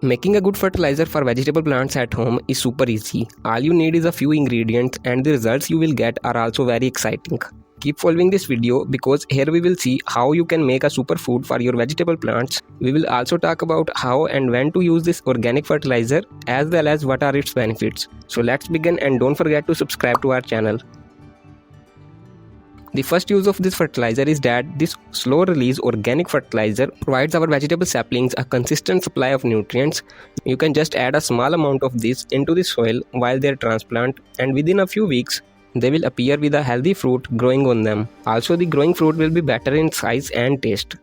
Making a good fertilizer for vegetable plants at home is super easy. All you need is a few ingredients and the results you will get are also very exciting. Keep following this video because here we will see how you can make a superfood for your vegetable plants. We will also talk about how and when to use this organic fertilizer as well as what are its benefits. So let's begin and don't forget to subscribe to our channel. The first use of this fertilizer is that this slow release organic fertilizer provides our vegetable saplings a consistent supply of nutrients. You can just add a small amount of this into the soil while they transplant, and within a few weeks they will appear with a healthy fruit growing on them. Also, the growing fruit will be better in size and taste.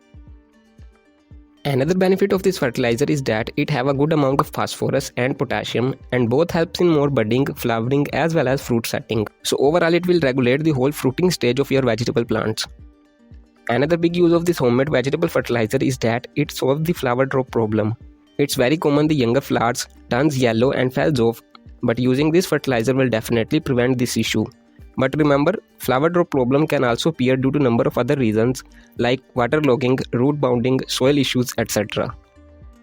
Another benefit of this fertilizer is that it have a good amount of phosphorus and potassium, and both helps in more budding, flowering as well as fruit setting. So overall it will regulate the whole fruiting stage of your vegetable plants. Another big use of this homemade vegetable fertilizer is that it solves the flower drop problem. It's very common the younger flowers turns yellow and falls off, but using this fertilizer will definitely prevent this issue. But remember, flower drop problem can also appear due to number of other reasons like waterlogging, root bounding, soil issues, etc.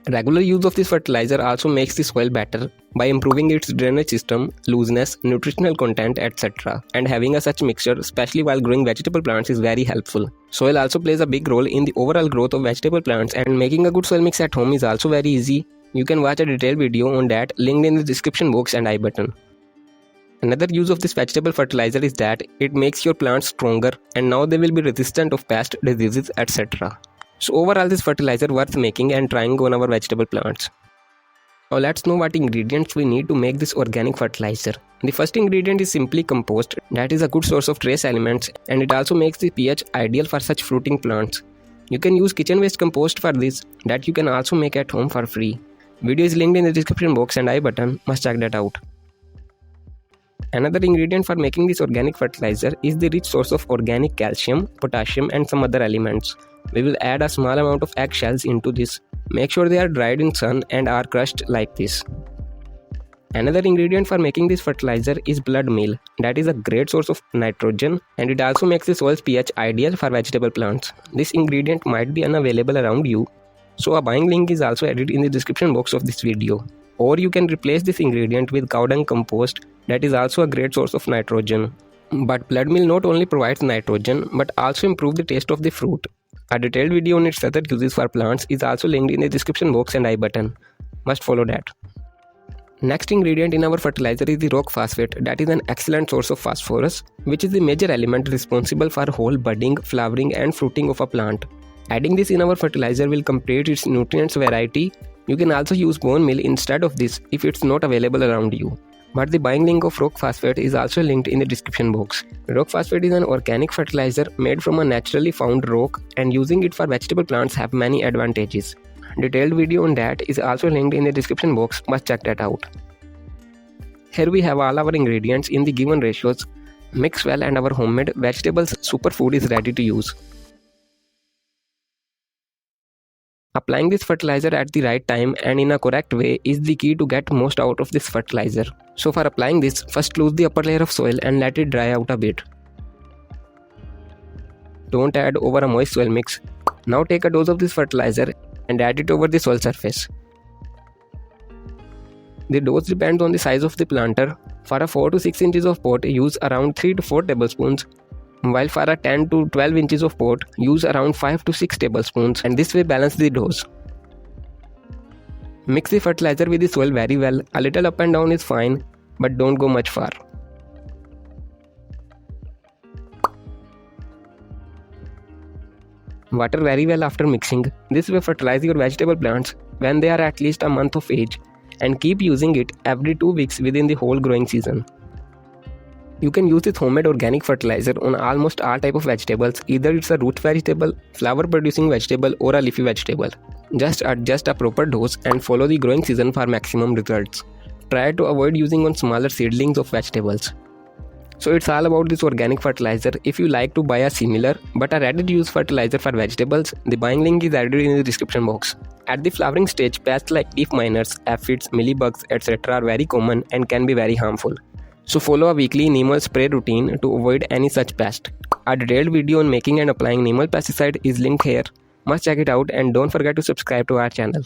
Regular use of this fertilizer also makes the soil better by improving its drainage system, looseness, nutritional content, etc. And having a such mixture, especially while growing vegetable plants, is very helpful. Soil also plays a big role in the overall growth of vegetable plants, and making a good soil mix at home is also very easy. You can watch a detailed video on that linked in the description box and I button. Another use of this vegetable fertilizer is that it makes your plants stronger and now they will be resistant of pests, diseases, etc. So overall this fertilizer worth making and trying on our vegetable plants. Now let's know what ingredients we need to make this organic fertilizer. The first ingredient is simply compost. That is a good source of trace elements and it also makes the pH ideal for such fruiting plants. You can use kitchen waste compost for this that you can also make at home for free. Video is linked in the description box and I button, must check that out. Another ingredient for making this organic fertilizer is the rich source of organic calcium, potassium and some other elements. We will add a small amount of eggshells into this. Make sure they are dried in sun and are crushed like this. Another ingredient for making this fertilizer is blood meal. That is a great source of nitrogen and it also makes the soil's pH ideal for vegetable plants. This ingredient might be unavailable around you, so a buying link is also added in the description box of this video. Or you can replace this ingredient with cow dung compost. That is also a great source of nitrogen. But blood meal not only provides nitrogen but also improves the taste of the fruit. A detailed video on its other uses for plants is also linked in the description box and I button. Must follow that. Next ingredient in our fertilizer is the rock phosphate. That is an excellent source of phosphorus, which is the major element responsible for whole budding, flowering and fruiting of a plant. Adding this in our fertilizer will complete its nutrients variety. You can also use bone meal instead of this if it's not available around you. But the buying link of rock phosphate is also linked in the description box. Rock phosphate is an organic fertilizer made from a naturally found rock, and using it for vegetable plants have many advantages. Detailed video on that is also linked in the description box, must check that out. Here we have all our ingredients in the given ratios. Mix well and our homemade vegetables superfood is ready to use. Applying this fertilizer at the right time and in a correct way is the key to get most out of this fertilizer. So for applying this, first lose the upper layer of soil and let it dry out a bit. Don't add over a moist soil mix. Now take a dose of this fertilizer and add it over the soil surface. The dose depends on the size of the planter. For a 4 to 6 inches of pot, use around 3 to 4 tablespoons. While for a 10 to 12 inches of pot, use around 5 to 6 tablespoons, and this way balance the dose. Mix the fertilizer with the soil very well. A little up and down is fine, but don't go much far. Water very well after mixing. This way fertilize your vegetable plants when they are at least a month of age, and keep using it every 2 weeks within the whole growing season. You can use this homemade organic fertilizer on almost all type of vegetables, either it's a root vegetable, flower producing vegetable or a leafy vegetable. Just adjust a proper dose and follow the growing season for maximum results. Try to avoid using on smaller seedlings of vegetables. So it's all about this organic fertilizer. If you like to buy a similar but a ready to use fertilizer for vegetables, the buying link is added in the description box. At the flowering stage, pests like leaf miners, aphids, mealybugs, etc. are very common and can be very harmful. So follow a weekly Neem oil spray routine to avoid any such pest. A detailed video on making and applying Neem oil pesticide is linked here. Must check it out and don't forget to subscribe to our channel.